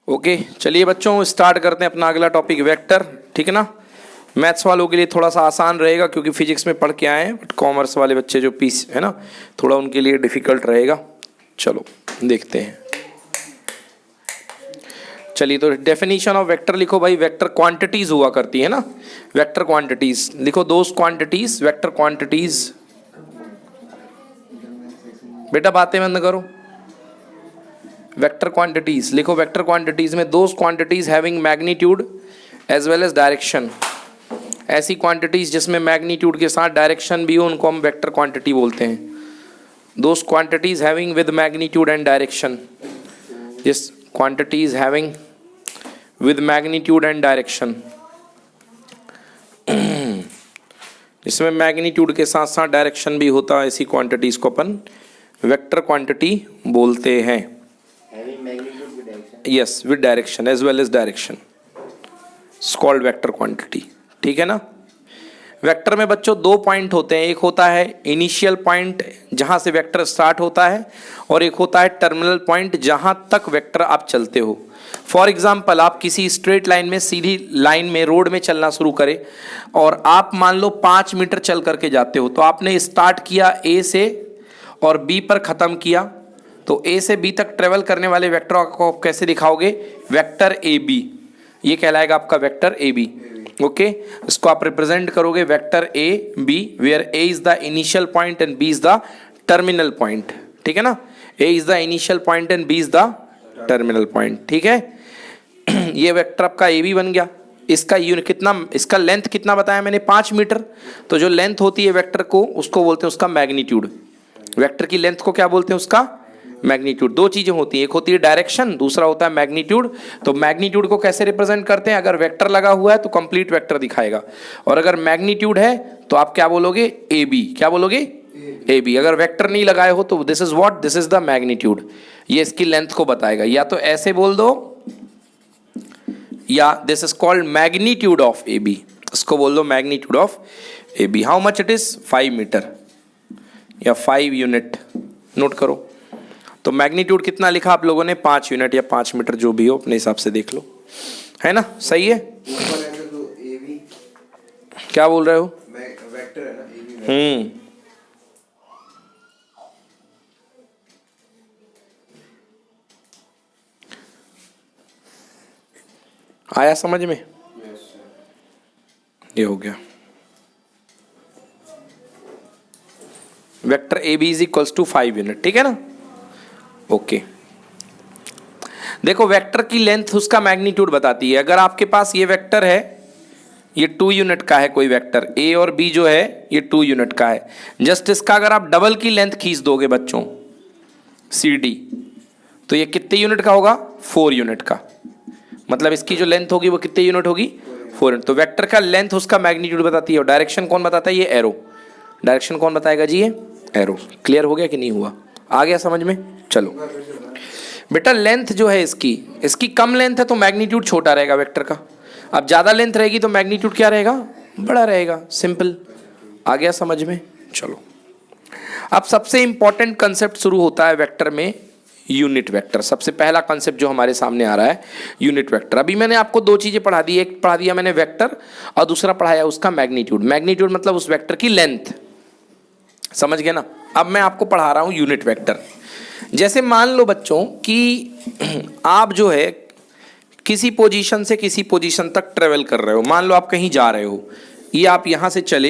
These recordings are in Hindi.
ओके, चलिए बच्चों स्टार्ट करते हैं अपना अगला टॉपिक वेक्टर। ठीक है ना। मैथ्स वालों के लिए थोड़ा सा आसान रहेगा क्योंकि फिजिक्स में पढ़ के आए हैं, बट कॉमर्स वाले बच्चे जो पीस है ना, थोड़ा उनके लिए डिफिकल्ट रहेगा। चलो देखते हैं। चलिए तो डेफिनेशन ऑफ वेक्टर लिखो भाई। वेक्टर क्वांटिटीज हुआ करती है ना, वेक्टर क्वांटिटीज लिखो। Those quantities, vector quantities. बेटा बातें बंद करो। वेक्टर क्वांटिटीज लिखो। वेक्टर क्वांटिटीज में those quantities having magnitude as well as direction. ऐसी क्वांटिटीज जिसमें मैग्नीट्यूड के साथ डायरेक्शन भी हो उनको हम वेक्टर क्वांटिटी बोलते हैं। Those quantities having with magnitude and direction, जिस quantities having with magnitude and direction, जिसमें मैग्नीट्यूड के साथ साथ डायरेक्शन भी होता है, ऐसी क्वांटिटीज को अपन वेक्टर क्वांटिटी बोलते हैं। Yes, with direction as well as direction, it's called vector quantity. ठीक है ना। वेक्टर में बच्चों दो पॉइंट होते हैं, एक होता है इनिशियल पॉइंट जहां से वेक्टर स्टार्ट होता है, और एक होता है टर्मिनल पॉइंट जहां तक वेक्टर आप चलते हो। फॉर एग्जाम्पल, आप किसी स्ट्रेट लाइन में, सीधी लाइन में, रोड में चलना शुरू करें और आप मान लो 5 मीटर चल करके जाते हो, तो आपने स्टार्ट किया ए से और बी पर खत्म किया, तो ए से बी तक ट्रेवल करने वाले वेक्टर को आप कैसे दिखाओगे? Vector A B. ये कहलाएगा आपका वेक्टर ए बी। ओके, इसको आप रिप्रेजेंट करोगे vector A B, where A is the initial point and B is the terminal point. ठीक है ना। A is the initial point and B is the terminal point. ठीक है। ये वेक्टर आपका ए बी बन गया। इसका यूनिट कितना, इसका लेंथ कितना बताया मैंने? 5 मीटर। तो जो लेंथ होती है वेक्टर को, उसको बोलते हैं उसका मैग्नीट्यूड। वेक्टर की लेंथ को क्या बोलते हैं? उसका मैग्नीट्यूड। दो चीजें होती हैं, एक होती है डायरेक्शन, दूसरा होता है मैग्नीट्यूड। तो मैग्नीट्यूड को कैसे रिप्रेजेंट करते हैं? अगर वेक्टर लगा हुआ है तो कंप्लीट वेक्टर दिखाएगा, और अगर मैग्नीट्यूड है तो आप क्या बोलोगे? A B. क्या बोलोगे? A B. अगर वेक्टर नहीं लगाए हो तो this is what? This is the magnitude. ये इसकी लेंथ को बताएगा। या तो ऐसे बोल दो, या this is called magnitude of A B. इसको बोल दो magnitude of A B. How much it is? 5 metre या 5 यूनिट। नोट करो। तो मैग्नीट्यूड कितना लिखा आप लोगों ने? 5 यूनिट या 5 मीटर, जो भी हो अपने हिसाब से देख लो, है ना। सही है। क्या बोल रहे हो? वेक्टर है ना। आया समझ में? ये हो गया। Vector A B is equals to 5 unit. ठीक है ना। ओके, देखो वेक्टर की लेंथ उसका मैग्नीट्यूड बताती है। अगर आपके पास ये वेक्टर है, ये 2 यूनिट का है, कोई वेक्टर ए और बी जो है ये 2 यूनिट का है, जस्ट इसका अगर आप डबल की लेंथ खींच दोगे बच्चों, सी डी, तो ये कितने यूनिट का होगा? 4 यूनिट का। मतलब इसकी जो लेंथ होगी वो कितने यूनिट होगी? 4 यूनिट। तो वेक्टर का लेंथ उसका मैग्नीट्यूड बताती है। और डायरेक्शन कौन बताता है? ये एरो। डायरेक्शन कौन बताएगा जी? ये एरो। क्लियर हो गया कि नहीं हुआ? आ गया समझ में? चलो बेटा, लेंथ जो है इसकी कम लेंथ है तो मैग्नीट्यूड छोटा रहेगा वेक्टर का। अब ज्यादा लेंथ रहेगी तो मैग्नीट्यूड क्या रहेगा? बड़ा रहेगा। सिंपल। आ गया समझ में? चलो, अब सबसे इंपॉर्टेंट कंसेप्ट शुरू होता है वेक्टर में, यूनिट वेक्टर। सबसे पहला कंसेप्ट जो हमारे सामने आ रहा है यूनिट वेक्टर। अभी मैंने आपको दो चीजें पढ़ा दी, एक पढ़ा दिया मैंने वेक्टर, और दूसरा पढ़ाया उसका मैग्नीट्यूड। मैग्नीट्यूड मतलब उस वेक्टर की लेंथ। समझ गए ना। अब मैं आपको पढ़ा रहा हूं यूनिट वेक्टर। जैसे मान लो बच्चों कि आप जो है किसी पोजीशन से किसी पोजीशन तक ट्रेवल कर रहे हो। मान लो आप कहीं जा रहे हो, ये आप यहां से चले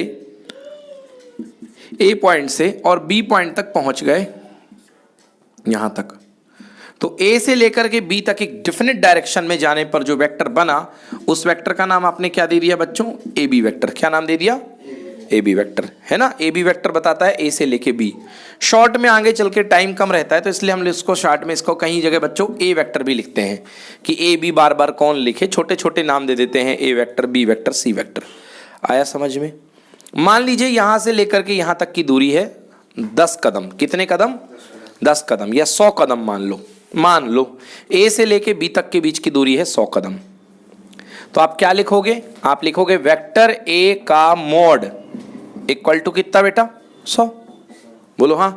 ए पॉइंट से और बी पॉइंट तक पहुंच गए, यहां तक। तो ए से लेकर के बी तक एक डेफिनेट डायरेक्शन में जाने पर जो वेक्टर बना, उस वेक्टर का नाम आपने क्या दे दिया बच्चों? A B vector. क्या नाम दे दिया? ए बी वेक्टर, है ना। ए बी वेक्टर बताता है ए से लेके बी। शॉर्ट में आगे चल के टाइम कम रहता है तो इसलिए हम इसको शॉर्ट में, इसको कहीं जगह बच्चों ए वेक्टर भी लिखते हैं कि ए बी बार बार कौन लिखे, छोटे छोटे नाम दे देते हैं, ए vector, B vector, C vector. आया समझ में? मान लीजिए यहां से लेकर के यहां तक की दूरी है 10 कदम। कितने कदम? 10 कदम या 100 कदम मान लो ए से लेके बी तक के बीच की दूरी है 100 कदम। तो आप क्या लिखोगे? आप लिखोगे वेक्टर ए का मॉड इक्वल टू कितना बेटा? 100। बोलो हाँ।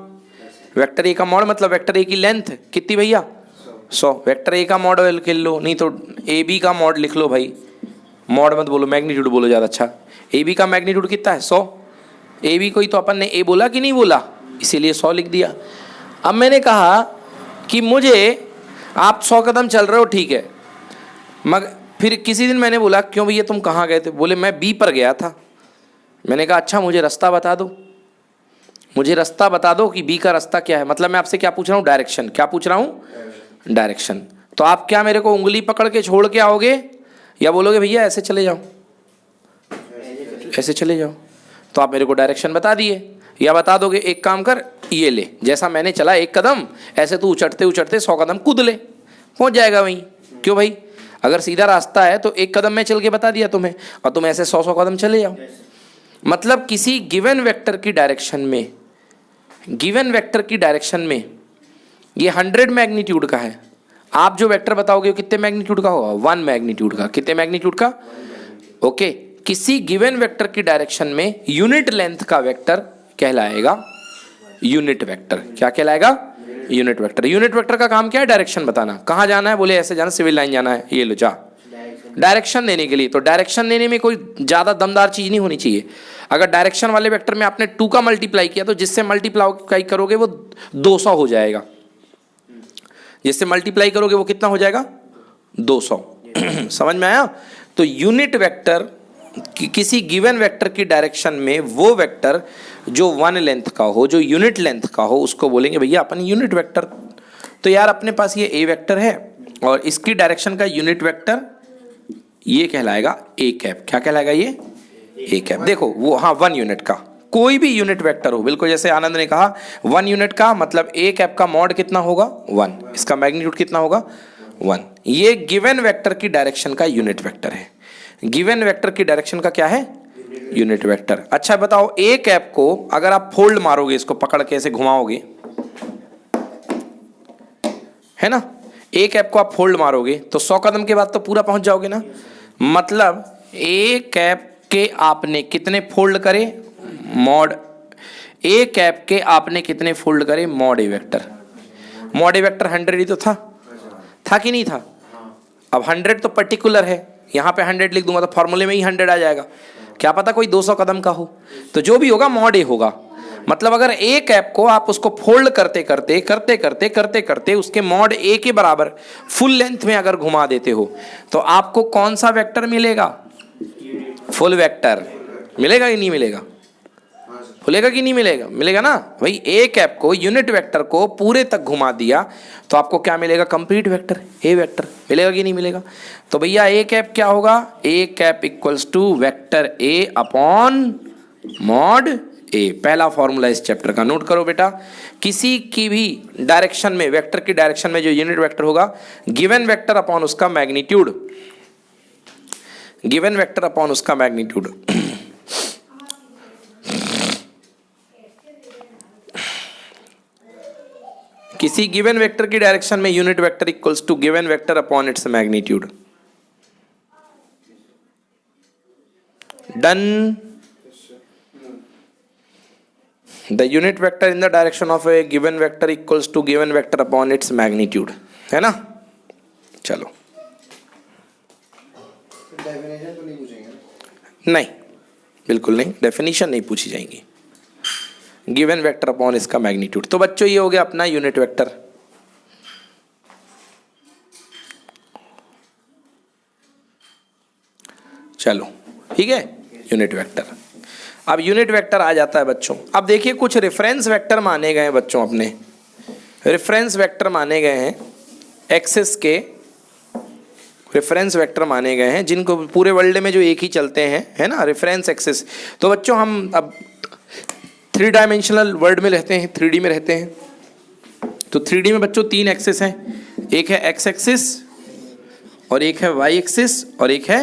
वेक्टर ए का मॉड मतलब वेक्टर ए की लेंथ कितनी भैया? 100। वेक्टर ए का मॉड लिख लो, नहीं तो ए बी का मॉड लिख लो भाई, मॉड मत बोलो, मैग्नीट्यूड बोलो ज़्यादा अच्छा। ए बी का मैग्नीट्यूड कितना है? 100। ए बी को ही तो अपन ने ए बोला कि नहीं बोला, इसीलिए 100 लिख दिया। अब मैंने कहा कि मुझे, आप 100 कदम चल रहे हो ठीक है, मगर फिर किसी दिन मैंने बोला क्यों भैया तुम कहाँ गए थे? बोले मैं बी पर गया था। मैंने कहा अच्छा मुझे रास्ता बता दो, मुझे रास्ता बता दो कि बी का रास्ता क्या है। मतलब मैं आपसे क्या पूछ रहा हूँ? डायरेक्शन। क्या पूछ रहा हूँ? डायरेक्शन। तो आप क्या मेरे को उंगली पकड़ के छोड़ के आओगे या बोलोगे भैया ऐसे चले जाओ, ऐसे चले जाओ? तो आप मेरे को डायरेक्शन बता दिए, या बता दोगे एक काम कर ये ले, जैसा मैंने चला 1 कदम ऐसे तू उचटते उचटते 100 कदम कूद ले, पहुंच जाएगा वहीं। क्यों भाई? अगर सीधा रास्ता है तो 1 कदम में चल के बता दिया तुम्हें, और तुम ऐसे 100 कदम चले जाओ। मतलब किसी गिवन वेक्टर की डायरेक्शन में, गिवन वेक्टर की डायरेक्शन में ये 100 मैग्नीट्यूड का है, आप जो वेक्टर बताओगे वो कितने मैग्नीट्यूड का होगा? 1 मैग्नीट्यूड का। कितने मैग्नीट्यूड का? ओके। किसी गिवन वेक्टर की डायरेक्शन में यूनिट लेंथ का वेक्टर कहलाएगा यूनिट वेक्टर। क्या कहलाएगा? Unit vector. यूनिट वेक्टर का काम क्या है? डायरेक्शन बताना। कहाँ जाना है? बोले ऐसे जाना, सिविल लाइन जाना है, ये लो जा। डायरेक्शन देने के लिए, तो डायरेक्शन देने में कोई ज़्यादा दमदार चीज़ नहीं होनी चाहिए। अगर डायरेक्शन वाले वेक्टर में आपने 2 का मल्टीप्लाई किया तो जिससे मल्टीप्लाई करोगे वो 200 हो जाएगा, जिससे मल्टीप्लाई करोगे वो कितना हो जाएगा? 200। समझ में आया? तो यूनिट वेक्टर किसी गिवन वेक्टर की डायरेक्शन में वो वेक्टर जो 1 लेंथ का हो, जो यूनिट लेंथ का हो, उसको बोलेंगे भैया अपन यूनिट वेक्टर। तो यार अपने पास ये ए वेक्टर है और इसकी डायरेक्शन का यूनिट वेक्टर ये कहलाएगा ए कैप। क्या कहलाएगा ये? A cap. देखो वो, हाँ 1 यूनिट का कोई भी यूनिट वेक्टर हो, बिल्कुल जैसे आनंद ने कहा 1 यूनिट का मतलब ए कैप का मॉड कितना होगा? 1। इसका मैग्नीट्यूड कितना होगा? 1। ये गिवन वेक्टर की डायरेक्शन का यूनिट वेक्टर है। गिवन वेक्टर की डायरेक्शन का क्या है? Unit vector. अच्छा बताओ, ए कैप को अगर आप फोल्ड मारोगे, इसको पकड़ के ऐसे घुमाओगे, है ना, ए कैप को आप फोल्ड मारोगे तो 100 कदम के बाद तो पूरा पहुंच जाओगे ना। मतलब ए कैप के आपने कितने फोल्ड करे? मॉड ए कैप के आपने कितने फोल्ड करे? मॉड ए वेक्टर। मॉड ए वेक्टर 100 ही तो था कि नहीं था? अब 100 तो पर्टिकुलर है, यहाँ पे 100 लिख दूंगा तो फॉर्मूले में ही 100 आ जाएगा। क्या पता कोई 200 कदम का हो, तो जो भी होगा मॉड ए होगा। मतलब अगर ए कैप को आप उसको फोल्ड करते करते करते करते करते करते उसके मॉड ए के बराबर फुल लेंथ में अगर घुमा देते हो तो आपको कौन सा वेक्टर मिलेगा? फुल वेक्टर मिलेगा कि नहीं मिलेगा? खुलेगा कि नहीं मिलेगा? मिलेगा ना भाई। ए कैप को, यूनिट वेक्टर को पूरे तक घुमा दिया तो आपको क्या मिलेगा? Complete vector A vector. मिलेगा कि नहीं मिलेगा? तो भैया ए कैप क्या होगा? A cap equals to vector A upon mod A. पहला फॉर्मूला इस चैप्टर का नोट करो बेटा। किसी की भी डायरेक्शन में, वेक्टर की डायरेक्शन में जो यूनिट वेक्टर होगा, गिवन वेक्टर अपॉन उसका मैग्नीट्यूड, गिवन वेक्टर अपॉन उसका मैग्नीट्यूड। किसी गिवन वेक्टर की डायरेक्शन में unit vector equals to given vector upon its magnitude. Done. The unit vector in the direction of a given vector equals to given vector upon its magnitude, है ना? चलो, डेफिनेशन तो नहीं पूछेंगे? नहीं, बिल्कुल नहीं, डेफिनेशन नहीं पूछी जाएंगी। गिवन वेक्टर अपॉन इसका मैग्नीट्यूड। तो बच्चों ये हो गया अपना यूनिट वेक्टर। चलो ठीक है, यूनिट वेक्टर। अब यूनिट वेक्टर आ जाता है बच्चों। अब देखिए कुछ रेफरेंस वेक्टर माने गए हैं बच्चों, अपने रेफरेंस वेक्टर माने गए हैं, एक्सिस के रेफरेंस वेक्टर माने गए हैं, जिनको पूरे वर्ल्ड में जो एक ही चलते हैं, है ना, रेफरेंस एक्सिस। तो बच्चों हम अब 3 डायमेंशनल वर्ल्ड में रहते हैं, 3D में रहते हैं। तो 3D में बच्चों 3 एक्सिस हैं, एक है एक्स एक्सिस और एक है वाई एक्सिस और एक है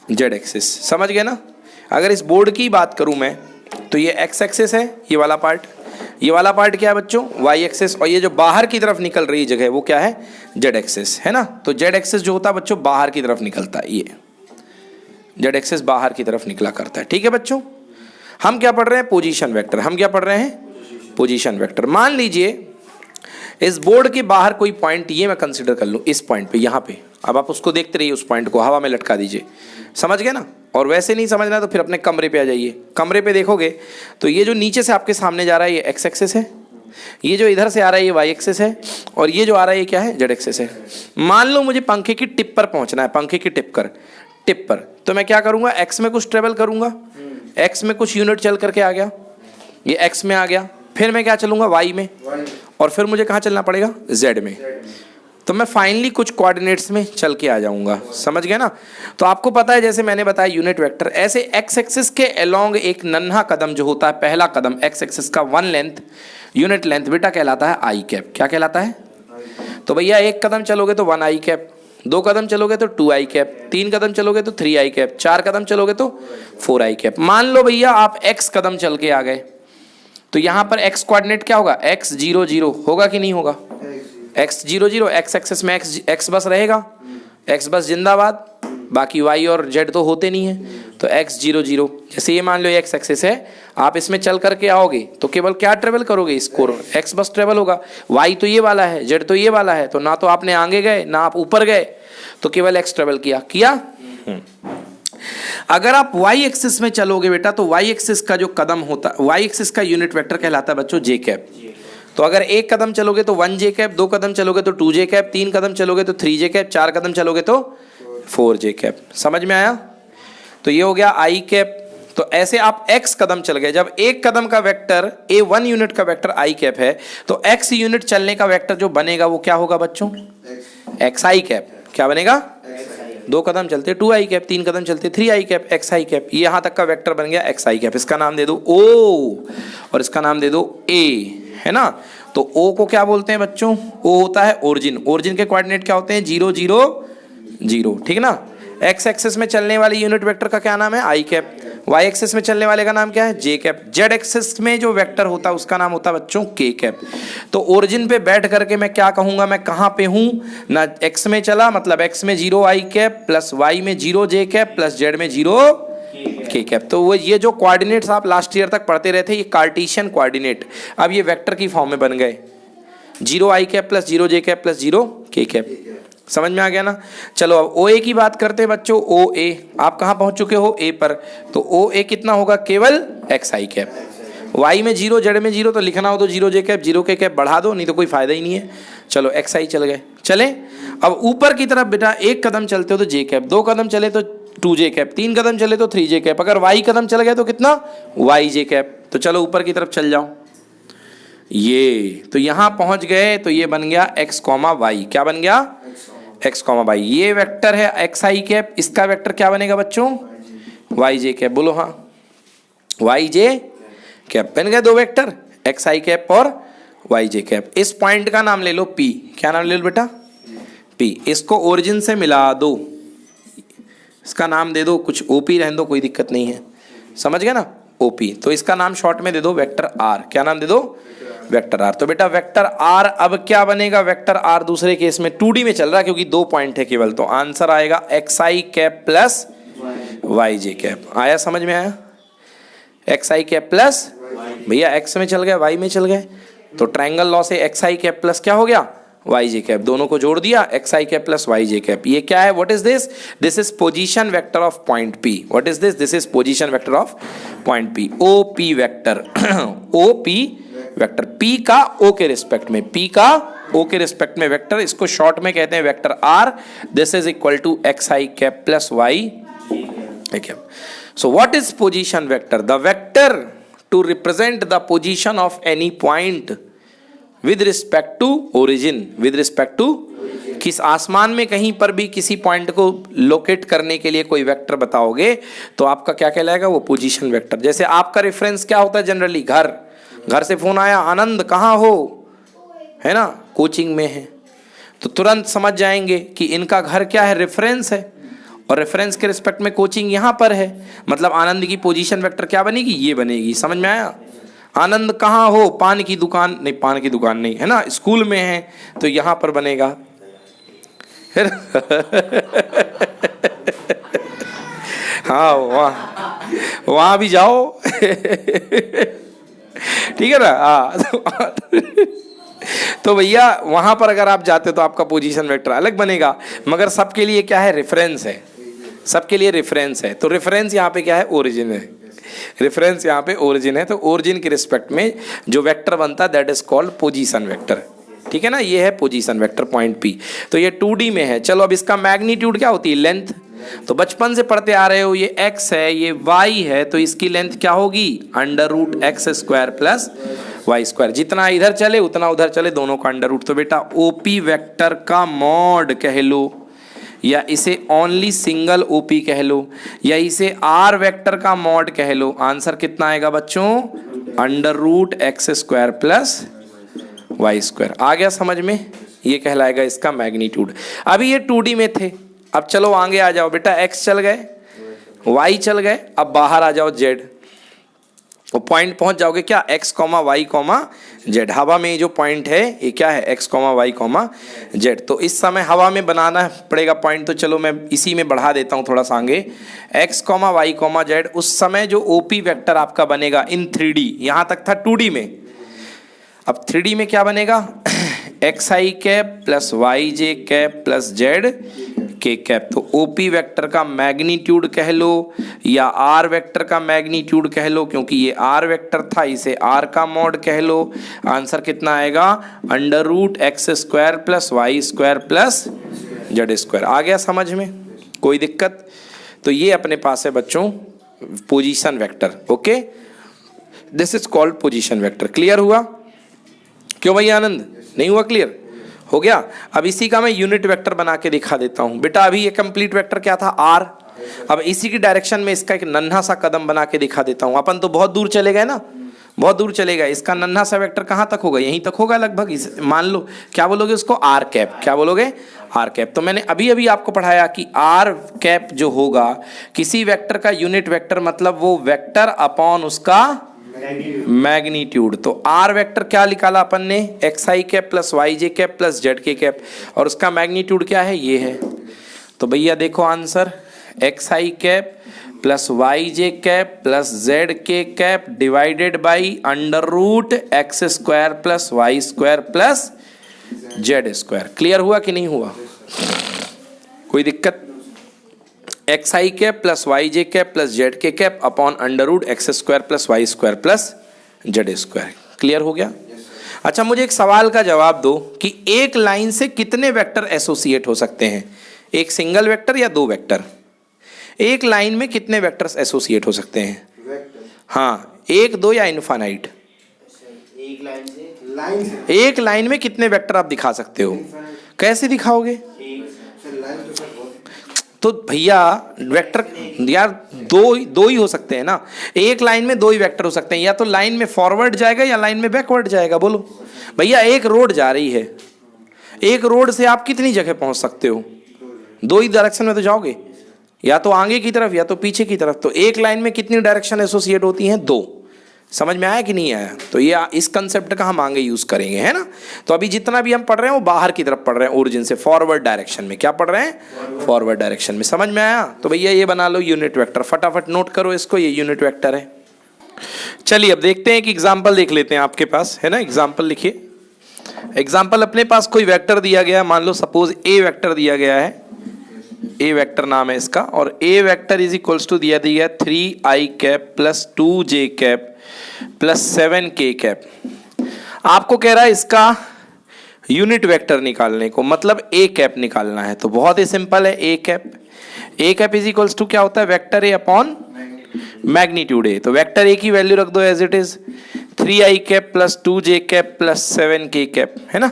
जेड एक्सिस। समझ गए ना? अगर इस बोर्ड की बात करूं मैं तो ये एक्स एक्सिस है, ये वाला पार्ट। ये वाला पार्ट क्या है बच्चों? Y axis. और ये जो बाहर की तरफ निकल रही जगह वो क्या है? जेड एक्सिस, है ना? तो जेड एक्सिस जो होता है बच्चों बाहर की तरफ निकलता है, ये जेड एक्सिस बाहर की तरफ निकला करता है। ठीक है बच्चों, हम क्या पढ़ रहे हैं? Position vector. हम क्या पढ़ रहे हैं? Position vector. मान लीजिए इस बोर्ड के बाहर कोई पॉइंट ये मैं कंसिडर कर लूँ, इस पॉइंट पे, यहाँ पे, अब आप उसको देखते रहिए, उस पॉइंट को हवा में लटका दीजिए, समझ गए ना। और वैसे नहीं समझना तो फिर अपने कमरे पे आ जाइए। कमरे पे देखोगे तो ये जो नीचे से आपके सामने जा रहा है ये एक्स एक्सिस है, ये जो इधर से आ रहा है ये वाई एक्सिस है, और ये जो आ रहा है ये क्या है, जेड एक्सिस है। मान लो मुझे पंखे की टिप पर पहुंचना है, पंखे की टिप पर, तो मैं क्या करूंगा, एक्स में कुछ ट्रेवल करूंगा, एक्स में कुछ यूनिट चल करके आ गया, ये एक्स में आ गया, फिर मैं क्या चलूंगा, वाई में, और फिर मुझे कहाँ चलना पड़ेगा, जेड में। तो मैं फाइनली कुछ कोऑर्डिनेट्स में चल के आ जाऊंगा, समझ गए ना। तो आपको पता है जैसे मैंने बताया यूनिट वेक्टर, ऐसे एक्स एक्सिस के अलोंग एक नन्हा कदम जो होता है, पहला कदम एक्स एक्सिस का, वन लेंथ, यूनिट लेंथ बेटा कहलाता है आई कैप। क्या कहलाता है? तो भैया एक कदम चलोगे तो 1 आई कैप, 2 कदम चलोगे तो 2 आई कैप, 3 कदम चलोगे तो 3 आई कैप, 4 कदम चलोगे तो 4 आई कैप। मान लो भैया आप x कदम चल के आ गए, तो यहाँ पर x कोऑर्डिनेट क्या होगा, x 0 0 होगा कि नहीं होगा, x 0 0, x एक्सेस में x बस रहेगा, x बस जिंदाबाद, बाकी y और z तो होते नहीं है, तो x 0 0। जैसे ये मान लो x एक्सेस है, आप इसमें चल करके आओगे तो केवल क्या ट्रेवल करोगे, इसको x बस ट्रेवल होगा, y तो ये वाला है, z तो ये वाला है, तो ना तो आपने आगे गए ना आप ऊपर गए, तो केवल x ट्रेवल किया। अगर आप y एक्सिस में चलोगे बेटा, तो y एक्सिस का जो कदम होता है, y एक्सिस का यूनिट वेक्टर कहलाता है बच्चों j कैप। तो अगर एक कदम चलोगे तो 1 j कैप, 2 कदम चलोगे तो 2 j कैप, 3 कदम चलोगे तो 3 j कैप, 4 कदम चलोगे तो 4 j कैप। समझ में आया? तो ये हो गया i कैप। तो ऐसे आप x कदम चल गए, जब एक कदम का वेक्टर a1 यूनिट का वेक्टर i कैप है, तो x यूनिट चलने का वेक्टर जो बनेगा वो क्या होगा बच्चों, xi कैप। क्या बनेगा? 2 कदम चलते 2 आई कैप, 3 कदम चलते 3 आई कैप, एक्स आई कैप। ये यहाँ तक का वेक्टर बन गया एक्स आई कैप। इसका नाम दे दो O और इसका नाम दे दो A, है ना। तो O को क्या बोलते हैं बच्चों, O होता है ओरिजिन। ओरिजिन के कोऑर्डिनेट क्या होते हैं, 0 0 0, ठीक है ना। एक्स एक्सिस में चलने वाले यूनिट वेक्टर का क्या नाम है, आई कैप। वाई एक्सिस में चलने वाले का नाम क्या है, जे कैप। जेड एक्सिस में जो वेक्टर होता है उसका नाम होता है बच्चों के कैप। तो ओरिजिन पे बैठ करके मैं क्या कहूंगा, मैं कहाँ पे हूँ ना, एक्स में चला मतलब एक्स में 0 आई कैप प्लस वाई में 0 जे कैप प्लस जेड में 0 के कैप। तो वो ये जो कोऑर्डिनेट्स आप लास्ट ईयर तक पढ़ते रहे थे, ये कार्टेशियन कोऑर्डिनेट अब ये वेक्टर की फॉर्म में बन गए, 0 आई कैप प्लस 0 जे कैप प्लस 0 के कैप। समझ में आ गया ना। चलो अब ओ ए की बात करते हैं बच्चों। ओ ए आप कहाँ पहुंच चुके हो, ए पर। तो ओ ए कितना होगा, केवल एक्स आई कैप। वाई में 0 जेड में 0, तो लिखना हो तो 0 जे कैप 0 के कैप बढ़ा दो, नहीं तो कोई फायदा ही नहीं है। चलो एक्स आई चल गए। चले अब ऊपर की तरफ बेटा, एक कदम चलते हो तो जे कैप, 2 कदम चले तो 2 जे कैप, 3 कदम चले तो 3 जे कैप, अगर वाई कदम चल गए तो कितना, वाई जे कैप। तो चलो ऊपर की तरफ चल जाओ, ये तो यहाँ पहुंच गए, तो ये बन गया एक्स कॉमा वाई। क्या बन गया, एक्स कॉमा वाई। ये वेक्टर है एक्स आई कैप, इसका वेक्टर क्या बनेगा बच्चों, वाई जे कैप। बोलो हाँ, वाई जे कैप बन गए 2 वेक्टर, एक्स आई कैप और वाई जे कैप। इस पॉइंट का नाम ले लो पी। क्या नाम ले लो बेटा, पी। इसको ओरिजिन से मिला दो, इसका नाम दे दो कुछ ओपी रहने दो, कोई दिक्कत नहीं है, समझ गए ना, ओपी। तो इसका नाम शॉर्ट में दे दो वेक्टर आर। क्या नाम दे दो, वेक्टर आर। तो बेटा वेक्टर आर अब क्या बनेगा, वेक्टर आर दूसरे केस में 2D में चल रहा है क्योंकि 2 पॉइंट है केवल, तो आंसर आएगा एक्स आई cap plus Y J cap. आया समझ में आया, एक्स आई कैप प्लस, भैया एक्स में चल गए वाई में चल गए, तो ट्रायंगल लॉ से एक्स आई कैप प्लस क्या हो गया, वाई जे कैप। दोनों को जोड़ दिया, एक्स आई cap plus Y J cap. ये क्या है, what is this, this is position vector of point P. What is this, this is position vector of point P, O P vector. O P vector, P का ओ के रिस्पेक्ट में, पी का ओ के रिस्पेक्ट में वेक्टर, इसको शॉर्ट में कहते हैं vector R. This is equal to x I cap plus y cap. So what is position vector, the vector to represent the position of any point with respect to origin. With respect to, किस आसमान में कहीं पर भी किसी पॉइंट को लोकेट करने के लिए कोई वेक्टर बताओगे तो आपका क्या कहलाएगा, वो पोजीशन वेक्टर। जैसे आपका रेफरेंस क्या होता है जनरली, घर। घर से फोन आया, आनंद कहाँ हो, है ना, कोचिंग में है, तो तुरंत समझ जाएंगे कि इनका घर क्या है, रेफरेंस है, और रेफरेंस के रिस्पेक्ट में कोचिंग यहाँ पर है, मतलब आनंद की पोजीशन वेक्टर क्या बनेगी, ये बनेगी। समझ में आया। आनंद कहाँ हो, पान की दुकान, नहीं पान की दुकान नहीं है ना, स्कूल में है, तो यहाँ पर बनेगा। हाँ वहाँ भी जाओ। ठीक है ना। हाँ तो भैया वहां पर अगर आप जाते तो आपका पोजीशन वेक्टर अलग बनेगा, मगर सबके लिए क्या है, रेफरेंस है, सबके लिए रेफरेंस है। तो रेफरेंस यहाँ पे क्या है, ओरिजिन है, रेफरेंस यहाँ पे ओरिजिन है। तो ओरिजिन के रिस्पेक्ट में जो वेक्टर बनता है that is called position vector, ठीक है ना। ये है पोजीशन वेक्टर पॉइंट पी। तो ये 2D में है। चलो अब इसका मैग्नीट्यूड क्या होती है, लेंथ। तो बचपन से पढ़ते आ रहे हो, ये x है ये y है, तो इसकी लेंथ क्या होगी, √x² प्लस y²। जितना इधर चले उतना उधर चले, दोनों का अंडर रूट। तो बेटा ओपी वेक्टर का मॉड कह लो, या इसे ओनली सिंगल ओपी कह लो, या इसे आर वेक्टर का मॉड कह लो। आंसर कितना आएगा बच्चों, √x² प्लस y²। आ गया समझ में, ये कहलाएगा इसका मैग्नीट्यूड। अभी ये 2D में थे, अब चलो आगे आ जाओ बेटा, x चल गए, y चल गए, अब बाहर आ जाओ z। वो पॉइंट पहुंच जाओगे क्या, x, y, z। हवा में जो पॉइंट है ये क्या है, x, y, z। तो इस समय हवा में बनाना पड़ेगा पॉइंट, तो चलो मैं इसी में बढ़ा देता हूँ थोड़ा सा आगे, x, y, z। उस समय जो OP वेक्टर आपका बनेगा इन 3D, यहाँ तक था 2D में, अब 3D में क्या बनेगा, xi cap plus yj cap plus zk cap. तो OP वेक्टर का मैग्नीट्यूड कह लो या R वेक्टर का मैग्नीट्यूड कह लो, क्योंकि ये R वेक्टर था, इसे R का मॉड कह लो। आंसर कितना आएगा, √x² plus y² plus z²। आ गया समझ में, कोई दिक्कत। तो ये अपने पास है बच्चों position vector. Okay, this is called position vector. Clear हुआ, क्यों भैया आनंद, नहीं हुआ क्लियर, हो गया। अब इसी का मैं यूनिट वेक्टर बना के दिखा देता हूं बेटा। अभी ये कंप्लीट वेक्टर क्या था, आर। अब इसी की डायरेक्शन में इसका एक नन्हा सा कदम बना के दिखा देता हूं। अपन तो बहुत दूर चले गए ना, बहुत दूर चले गए। इसका नन्हा सा वेक्टर कहां तक होगा, यहीं तक होगा लगभग। मान लो क्या बोलोगे उसको, आर कैप। क्या बोलोगे, आर कैप। तो मैंने अभी अभी आपको पढ़ाया कि आर कैप जो होगा किसी वेक्टर का यूनिट वेक्टर, मतलब वो वेक्टर अपॉन उसका मैग्नीट्यूड। तो आर वेक्टर क्या निकाला अपन ने, xi cap plus yj cap plus zk cap, और उसका मैग्नीट्यूड क्या है, ये है। तो भैया देखो answer, xi cap plus yj cap plus zk cap divided by √x² plus y² plus z²। Clear हुआ कि नहीं हुआ, कोई दिक्कत। xi cap plus yj cap plus zk cap upon √x² plus y² plus z²। Clear हो गया। अच्छा मुझे एक सवाल का जवाब दो कि एक लाइन से कितने वेक्टर एसोसिएट हो सकते हैं, एक सिंगल वेक्टर या दो वेक्टर। एक लाइन में कितने वेक्टर्स एसोसिएट हो सकते हैं, हाँ, एक, दो या इनफाइनाइट। एक लाइन में कितने वेक्टर आप दिखा सकते हो, कैसे दिखाओगे। तो भैया वेक्टर यार दो ही हो सकते हैं ना, एक लाइन में दो ही वेक्टर हो सकते हैं, या तो लाइन में फॉरवर्ड जाएगा या लाइन में बैकवर्ड जाएगा। बोलो भैया, एक रोड जा रही है, एक रोड से आप कितनी जगह पहुंच सकते हो, दो ही डायरेक्शन में तो जाओगे, या तो आगे की तरफ या तो पीछे की तरफ। तो एक लाइन में कितनी डायरेक्शन एसोसिएट होती हैं, दो। समझ में आया कि नहीं आया। तो ये इस कंसेप्ट का हम आगे यूज करेंगे, है ना। तो अभी जितना भी हम पढ़ रहे हैं वो बाहर की तरफ पढ़ रहे हैं, ओरिजिन से फॉरवर्ड डायरेक्शन में। क्या पढ़ रहे हैं, फॉरवर्ड डायरेक्शन में। समझ में आया। तो भैया ये बना लो यूनिट वेक्टर, फटाफट नोट करो इसको, ये यूनिट वेक्टर है। चलिए अब देखते हैं कि एग्जाम्पल देख लेते हैं आपके पास, है ना। एग्जाम्पल लिखिए। एग्जाम्पल अपने पास कोई वेक्टर दिया गया, मान लो सपोज ए वेक्टर दिया गया है, ए वेक्टर नाम है इसका, और ए वेक्टर इज इक्वल्स टू दिया 3i cap plus 2j cap plus 7k cap. आपको कह रहा है इसका यूनिट वेक्टर निकालने को, मतलब ए कैप निकालना है। तो बहुत ही सिंपल है, A cap is equals to क्या होता है, vector A upon magnitude A. तो वेक्टर ए की वैल्यू रख दो as it is, 3i cap plus 2j cap plus 7k cap, है ना।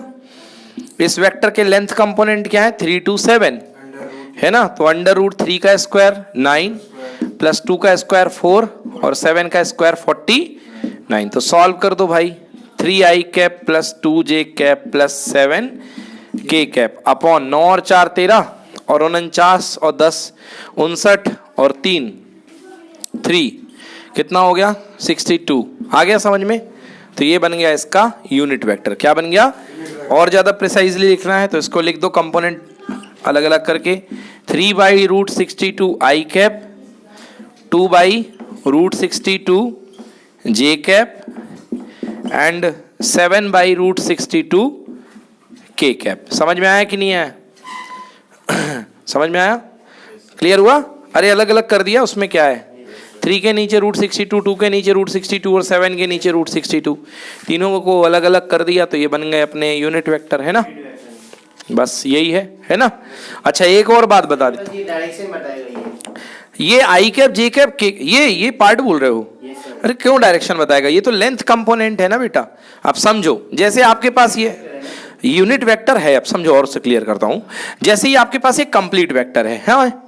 इस वेक्टर के लेंथ कंपोनेंट क्या है, 3 to 7, है ना। तो √3 का स्क्वायर 9 प्लस 2 का स्क्वायर 4 और 7 का स्क्वायर 49। तो सॉल्व कर दो भाई, 3i cap plus 2j cap plus 7k cap upon 9 और 4 13 और 49 और 10 59 और 3 कितना हो गया, 62। आ गया समझ में। तो ये बन गया इसका यूनिट वेक्टर। क्या बन गया, और ज्यादा प्रिसाइजली लिखना है तो इसको लिख दो कंपोनेंट अलग अलग करके, 3/√62 i cap, 2/√62 j cap and 7/√62 के कैप। समझ में आया कि नहीं आया? समझ में आया? क्लियर हुआ? अरे अलग अलग कर दिया, उसमें क्या है, 3 के नीचे √62, 2 के नीचे √62 और 7 के नीचे √62, तीनों को अलग अलग कर दिया तो ये बन गए अपने यूनिट वेक्टर, है ना? बस यही है ना? अच्छा एक और बात बता देता हूँ, डायरेक्शन बताएगा ये आई कैप जे कैप के ये पार्ट बोल रहे हो? अरे क्यों डायरेक्शन बताएगा? ये तो लेंथ कंपोनेंट है ना बेटा। आप समझो, जैसे आपके पास ये यूनिट वेक्टर है, अब समझो और से क्लियर करता हूं। जैसे ही आपके पास एक कंप्लीट वेक्टर है, हाँ?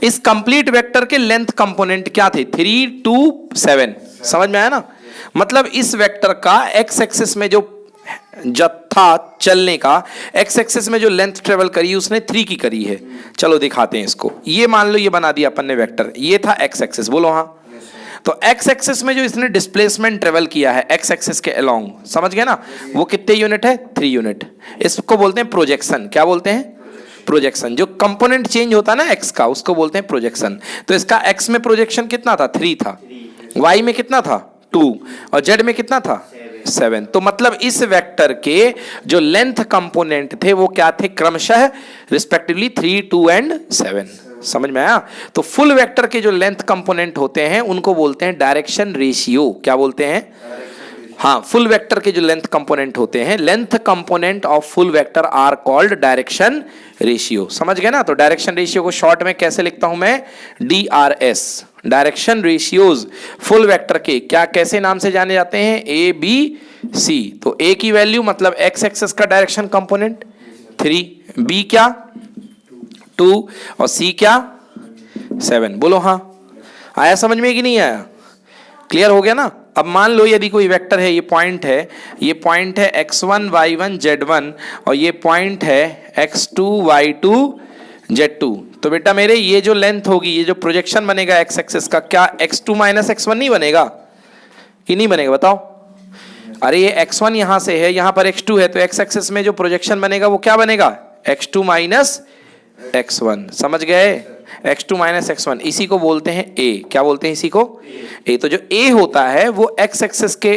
इस कंप्लीट वेक्टर के लेंथ कंपोनेंट क्या थे? 3, 2, 7। समझ में आया ना? मतलब इस वेक्टर का एक्स एक्सिस में जो जत्था चलने का, एक्स एक्सिस में जो लेंथ ट्रेवल करी उसने 3 की करी है। चलो दिखाते हैं इसको। ये मान लो ये बना दिया अपन ने वेक्टर, ये था एक्स एक्सिस, बोलो हाँ। तो एक्स एक्सिस में जो इसने डिस्प्लेसमेंट ट्रेवल किया है एक्स एक्सिस के अलोंग, समझ गए ना, वो कितने यूनिट है? 3 यूनिट। इसको बोलते हैं प्रोजेक्शन। क्या बोलते हैं? प्रोजेक्शन। जो कंपोनेंट चेंज होता है ना एक्स का, उसको बोलते हैं प्रोजेक्शन। तो इसका एक्स में प्रोजेक्शन कितना था? 3 था। वाई में कितना था? 2। और जेड में कितना था? 7। तो मतलब इस वेक्टर के जो लेंथ कंपोनेंट थे वो क्या थे? क्रमशः रिस्पेक्टिवली 3, 2 एंड 7। समझ में आया? तो फुल वेक्टर के जो लेंथ कंपोनेंट होते हैं उनको बोलते हैं डायरेक्शन रेशियो। क्या बोलते हैं? हाँ, फुल वेक्टर के जो लेंथ कंपोनेंट होते हैं, length component of full vector are called direction ratio. समझ गए ना? तो डायरेक्शन रेशियो को शॉर्ट में कैसे लिखता हूं मैं? DRS। Direction ratios full vector के क्या कैसे नाम से जाने जाते हैं? ABC। तो A की वैल्यू मतलब एक्स एक्सिस का डायरेक्शन कंपोनेंट 3, B क्या 2 और C क्या 7। बोलो हाँ। आया समझ में कि नहीं आया? क्लियर हो गया ना? अब मान लो यदि कोई वेक्टर है, ये पॉइंट है x1 y1 z1 और ये पॉइंट है x2 y2 z2। तो बेटा मेरे ये जो लेंथ होगी, ये जो प्रोजेक्शन बनेगा एक्स एक्सिस का, क्या x2 - x1 नहीं बनेगा कि नहीं बनेगा? बताओ। अरे ये x1 यहां से है, यहां पर x2 है, तो एक्स एक्सिस में जो प्रोजेक्शन बनेगा वो क्या बनेगा? x2 - x1। समझ गए? x2 - x1, इसी को बोलते हैं a। क्या बोलते हैं इसी को? a। तो जो a होता है वो x एक्सिस के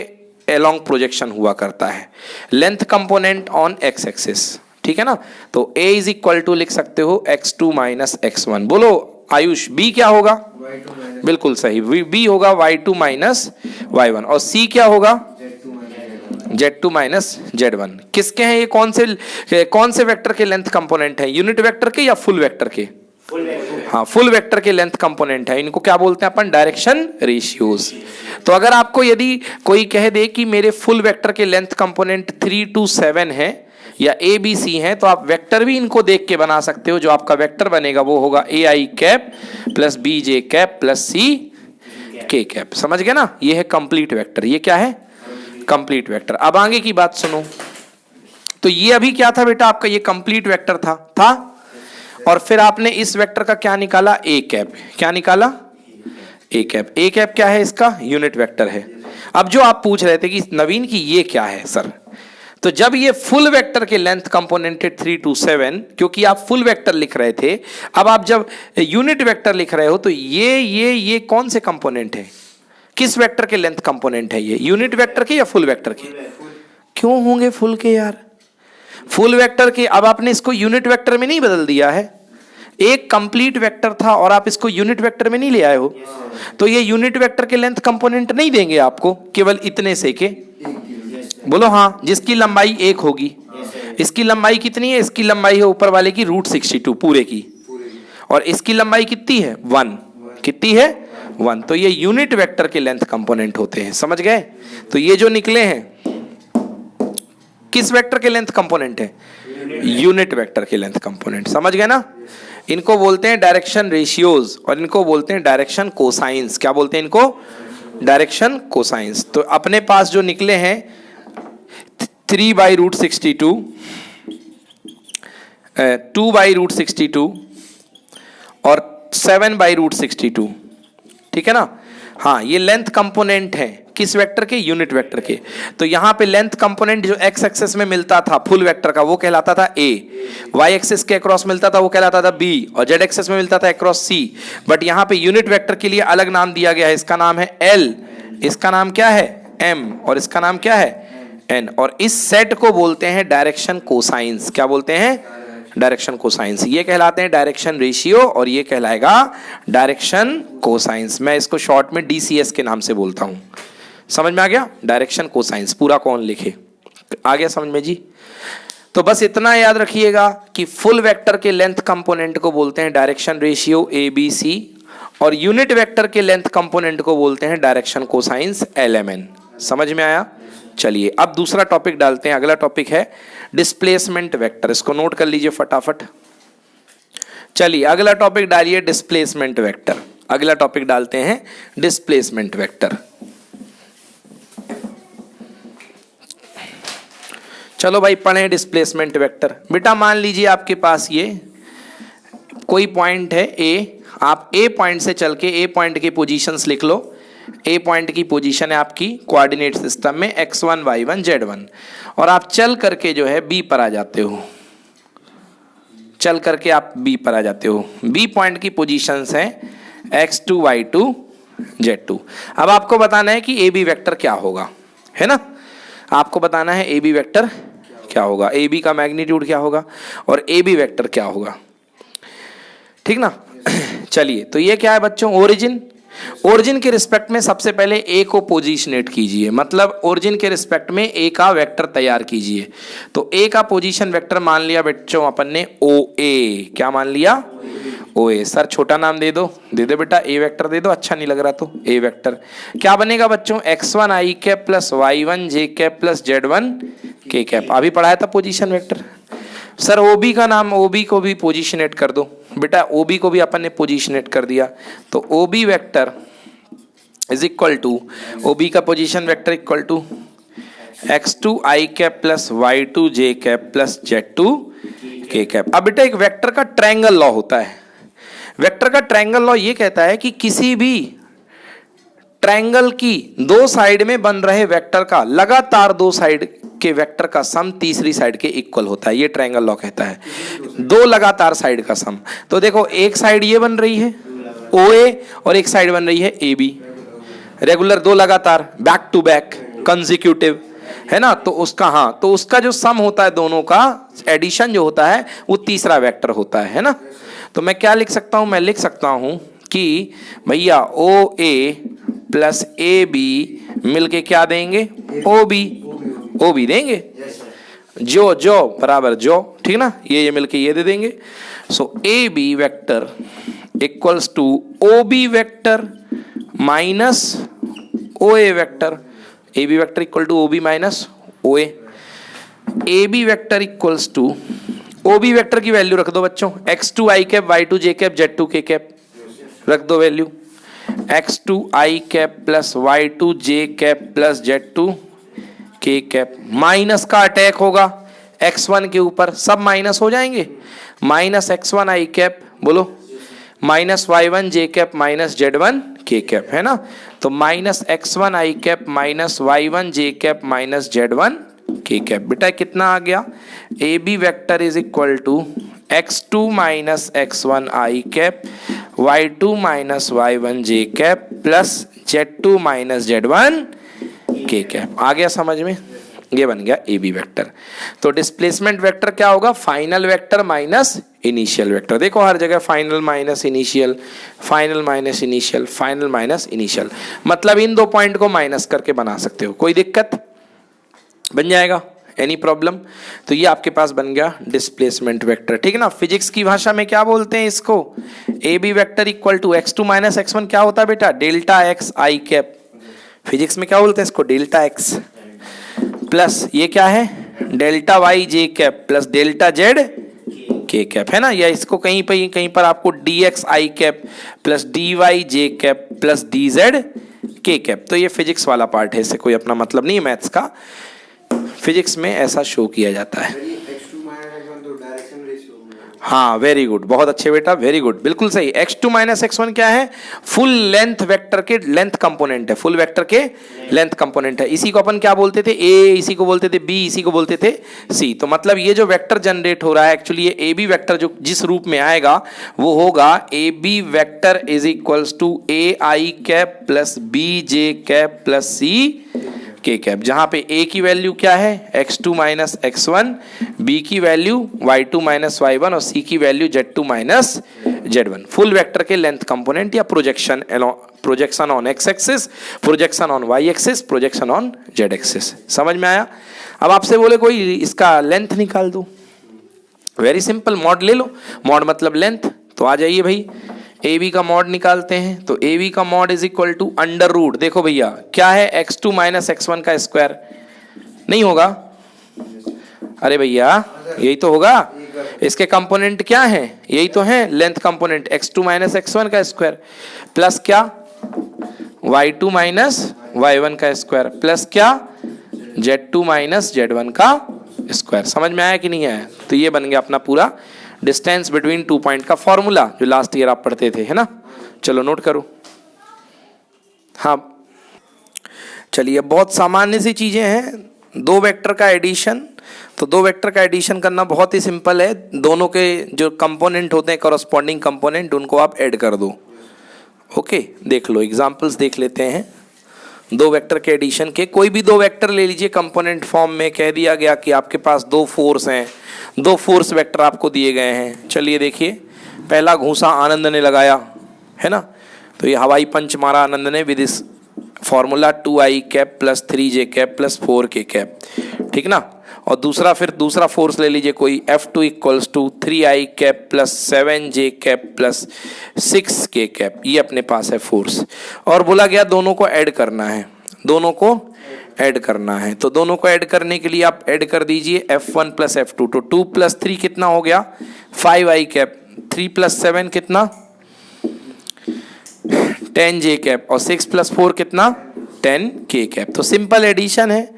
अलोंग प्रोजेक्शन हुआ करता है, length component on x axis. ठीक है ना? तो a इज इक्वल टू लिख सकते हो x2 - x1। बोलो आयुष, b क्या होगा? बिल्कुल सही, b होगा y2 - y1 और c क्या होगा? Z2 - Z1। किसके हैं ये? कौन से वेक्टर के लेंथ कंपोनेंट है? यूनिट वेक्टर के या फुल वेक्टर के? हाँ, फुल वेक्टर के लेंथ कंपोनेंट है। इनको क्या बोलते हैं अपन? Direction ratios. तो अगर आपको यदि कोई कह दे कि मेरे फुल वेक्टर के लेंथ कंपोनेंट 3 to 7 है या ABC है, तो आप वेक्टर भी इनको देख के बना सकते हो। जो आपका वेक्टर बनेगा वो होगा AI cap plus BJ cap plus CK cap. समझ गए ना? ये है कंप्लीट वेक्टर। ये क्या है? Complete vector. अब आगे की बात सुनो। तो ये अभी क्या था बेटा? आपका ये कंप्लीट वेक्टर था और फिर आपने इस वेक्टर का क्या निकाला? A cap. क्या निकाला? A cap. A कैप क्या है? इसका यूनिट वेक्टर है। अब जो आप पूछ रहे थे कि नवीन की ये क्या है सर, तो जब ये फुल वेक्टर के लेंथ कंपोनेंट 3 to 7, क्योंकि आप फुल वेक्टर लिख रहे थे, अब आप जब यूनिट वेक्टर लिख रहे हो तो ये कौन से कंपोनेंट है? किस वेक्टर के लेंथ कंपोनेंट है ये? यूनिट वेक्टर के या फुल वेक्टर के? क्यों होंगे फुल के यार? फुल वेक्टर के। अब आपने इसको यूनिट वेक्टर में नहीं बदल दिया है। एक कंप्लीट वेक्टर था और आप इसको यूनिट वेक्टर में नहीं ले आए हो, तो ये यूनिट वेक्टर के लेंथ कंपोनेंट नहीं देंगे आपको केवल इतने से के। बोलो हाँ। जिसकी लंबाई 1 होगी। इसकी लंबाई कितनी है? इसकी लंबाई है ऊपर वाले की √62 पूरे की, और इसकी लंबाई कितनी है? 1। कितनी है? 1। तो ये यूनिट वेक्टर के लेंथ कंपोनेंट होते हैं। समझ गए? तो ये जो निकले हैं किस वेक्टर के लेंथ कंपोनेंट है? यूनिट वेक्टर के लेंथ कंपोनेंट। समझ गए ना? इनको बोलते हैं डायरेक्शन रेशियोज और इनको बोलते हैं डायरेक्शन कोसाइंस। क्या बोलते हैं इनको? Direction cosines. तो अपने पास जो निकले हैं 3/√62, 2/√62 और 7/√62। ठीक है ना? हाँ, ये लेंथ कंपोनेंट है किस वेक्टर के? यूनिट वेक्टर के। तो यहां पे लेंथ कंपोनेंट जो एक्स एक्सिस में मिलता था फुल वेक्टर का वो कहलाता था A, वाई एक्सिस के अक्रॉस मिलता था वो कहलाता था B, और जेड एक्सिस में मिलता था अक्रॉस C। बट यहां पे यूनिट वेक्टर के लिए अलग नाम दिया गया है। इसका नाम है L, इसका नाम क्या है? M, और इसका नाम क्या है? n, और इस सेट को बोलते हैं डायरेक्शन कोसाइंस। क्या बोलते हैं? Direction cosines. ये कहलाते हैं डायरेक्शन रेशियो और ये कहलाएगा डायरेक्शन कोसाइंस। मैं इसको शॉर्ट में DCS के नाम से बोलता हूं। समझ में आ गया? डायरेक्शन कोसाइंस पूरा कौन लिखे? आ गया समझ में जी? तो बस इतना याद रखिएगा कि फुल वेक्टर के लेंथ कंपोनेंट को बोलते हैं डायरेक्शन रेशियो ABC और यूनिट वेक्टर के लेंथ कंपोनेंट को बोलते हैं डायरेक्शन कोसाइंस LMN। समझ में आया? चलिए अब दूसरा टॉपिक डालते हैं। अगला टॉपिक है डिस्प्लेसमेंट वेक्टर। इसको नोट कर लीजिए फटाफट। चलिए अगला टॉपिक डालिए डिस्प्लेसमेंट वेक्टर। अगला टॉपिक डालते हैं डिस्प्लेसमेंट वेक्टर। चलो भाई पढ़ें डिस्प्लेसमेंट वेक्टर। बेटा मान लीजिए आपके पास ये कोई पॉइंट है A, आप A पॉइंट से चल के A पॉइंट की पोजीशंस लिख लो। A पॉइंट की पोजीशन है आपकी कोऑर्डिनेट सिस्टम में x1 y1 z1 और आप चल करके जो है B पर आ जाते हो। चल करके आप B पर आ जाते हो। B पॉइंट की पोजीशंस हैं x2 y2 z2। अब आपको बताना है कि AB वेक्टर क्या होगा, है ना? आपको बताना है AB वेक्टर क्या होगा, AB का मैग्नीट्यूड क्या होगा और AB वेक्टर क्या होगा, ठीक ना? चलिए तो ये क्या है बच्चों? ओरिजिन। ओरिजिन के रिस्पेक्ट में सबसे पहले A को पोजीशनेट कीजिए, मतलब ओरिजिन के रिस्पेक्ट में A का वेक्टर तैयार कीजिए। तो A का पोजीशन वेक्टर मान लिया बच्चों अपन ने OA। क्या मान लिया? OA। सर छोटा नाम दे दो, दे दो बेटा, A वेक्टर दे दो। अच्छा नहीं लग रहा तो A वेक्टर क्या बनेगा बच्चों? x1 i cap plus y1 j cap plus z1 k cap. अभी पढ़ाया था पोजीशन वेक्टर। सर OB का नाम, OB को भी पोजीशनेट कर दो बेटा। OB को भी अपन ने पोजीशनेट कर दिया। तो OB vector is equal to, OB का position vector equal to x2 i cap plus y2 j cap plus z2 k cap. अब बेटा एक वेक्टर का ट्रायंगल लॉ होता है। वेक्टर का ट्रायंगल लॉ ये कहता है कि किसी भी ट्रायंगल की दो साइड में बन रहे वेक्टर का लगातार दो साइड के वेक्टर का सम तीसरी साइड के इक्वल होता है। ये ट्रायंगल लॉ कहता है, दो लगातार साइड का सम। तो देखो एक साइड ये बन रही है OA और एक साइड बन रही है AB। रेगुलर, दो लगातार, बैक टू बैक, कंसेक्यूटिव, है ना? तो उसका, हाँ, तो उसका जो सम होता है दोनों का एडिशन जो होता है वो तीसरा वेक्टर होता है ना? तो मैं क्या लिख सकता हूं? मैं लिख सकता हूं कि भैया OA प्लस AB मिलके क्या देंगे? OB देंगे। जो बराबर जो, ठीक ना? ये मिलके ये दे देंगे। So AB vector equals to OB vector minus OA vector. AB vector equal to OB minus OA। AB vector equals to, OB vector की वैल्यू रख दो बच्चों, x2 i cap y2 j cap z2 k cap रख दो value. x2 i cap plus y2 j cap plus z2 k cap. Minus का अटैक होगा x1 के ऊपर, सब माइनस हो जाएंगे। माइनस x1 i कैप, बोलो, minus y1 j cap minus z1 k cap, है ना? तो minus x1 i cap minus y1 j cap minus z1 k cap. बेटा कितना आ गया? AB vector is equal to x2 minus x1 i cap y2 minus y1 j cap plus z2 minus z1 k cap. आ गया समझ में? ये बन गया AB वेक्टर। तो डिस्प्लेसमेंट वेक्टर क्या होगा? Final vector minus initial vector. देखो हर जगह final minus initial, final minus initial, final minus initial, मतलब इन दो पॉइंट को माइनस करके बना सकते हो। कोई दिक्कत? बन जाएगा? Any problem? तो ये आपके पास बन गया डिस्प्लेसमेंट वेक्टर, ठीक है ना? फिजिक्स की भाषा में क्या बोलते हैं इसको? AB vector equal to x2 minus x1 क्या होता है बेटा? Delta x i cap. Physics में क्या बोलते हैं इसको? डेल्टा x प्लस ये क्या है? Delta y j cap plus delta z k cap, है ना? या इसको कहीं पर आपको dx i cap plus dy j cap plus dz k cap. तो ये फिजिक्स वाला पार्ट है, इससे कोई अपना मतलब नहीं है मैथ्स का। फिजिक्स में ऐसा शो किया जाता है। हाँ वेरी गुड, बहुत अच्छे बेटा, वेरी गुड, बिल्कुल सही। x2 माइनस x1 क्या है? फुल लेंथ वेक्टर के लेंथ कंपोनेंट है, फुल वेक्टर के लेंथ कंपोनेंट है। इसी को अपन क्या बोलते थे? A, इसी को बोलते थे B, इसी को बोलते थे C। तो मतलब ये जो वेक्टर जनरेट हो रहा है एक्चुअली ये AB वेक्टर जो जिस रूप में आएगा वो होगा AB vector is equals to AI cap plus BJ cap plus C k cap, जहां पे ए की वैल्यू क्या है x2 माइनस x1, बी की वैल्यू y2 माइनस y1 और सी की value z2 minus z1। Full vector के लेंथ कंपोनेंट या projection on x axis, projection on y axis, projection on z axis. समझ में आया? अब आपसे बोले कोई इसका लेंथ निकाल दो, वेरी सिंपल, मॉड ले लो। मॉड मतलब लेंथ, तो आ जाइए भाई ए बी का मॉड निकालते हैं। तो ए बी का mod is equal to under root, देखो भैया क्या है x2 माइनस x1 का स्क्वायर, नहीं होगा? अरे भैया यही तो होगा, इसके कंपोनेंट क्या है, यही तो है length component, x2 minus x1 का स्क्वायर प्लस क्या y2 माइनस y1 का स्क्वायर प्लस क्या z2 माइनस z1 का स्क्वायर। समझ में आया कि नहीं आया? तो ये बन गया अपना पूरा डिस्टेंस बिटवीन 2 पॉइंट का फॉर्मूला, जो लास्ट ईयर आप पढ़ते थे, है ना? चलो नोट करो। हाँ चलिए, बहुत सामान्य सी चीजें हैं, दो वेक्टर का एडिशन। तो दो वेक्टर का एडिशन करना बहुत ही सिंपल है, दोनों के जो कंपोनेंट होते हैं कॉरस्पॉन्डिंग कंपोनेंट, उनको आप ऐड कर दो। ओके, देख लो एग्जांपल्स देख लेते हैं दो वेक्टर के एडिशन के। कोई भी दो वेक्टर ले लीजिए कंपोनेंट फॉर्म में, कह दिया गया कि आपके पास दो फोर्स हैं, दो फोर्स वेक्टर आपको दिए गए हैं। चलिए देखिए, पहला घूंसा आनंद ने लगाया, है ना? तो ये हवाई पंच मारा आनंद ने विद इस formula 2i cap plus 3j cap plus 4k cap, ठीक ना? और दूसरा फोर्स ले लीजिए कोई, F2 equals to 3i cap plus 7j cap plus 6k cap, ये अपने पास है फोर्स। और बोला गया दोनों को ऐड करना है, दोनों को ऐड करना है। तो दोनों को ऐड करने के लिए आप ऐड कर दीजिए F1 प्लस F2, तो 2 प्लस 3 कितना हो गया 5i कैप, 3 प्लस 7 कितना 10j कैप और 6 प्लस 4 कितना 10k कैप। तो सिंपल एडिशन है,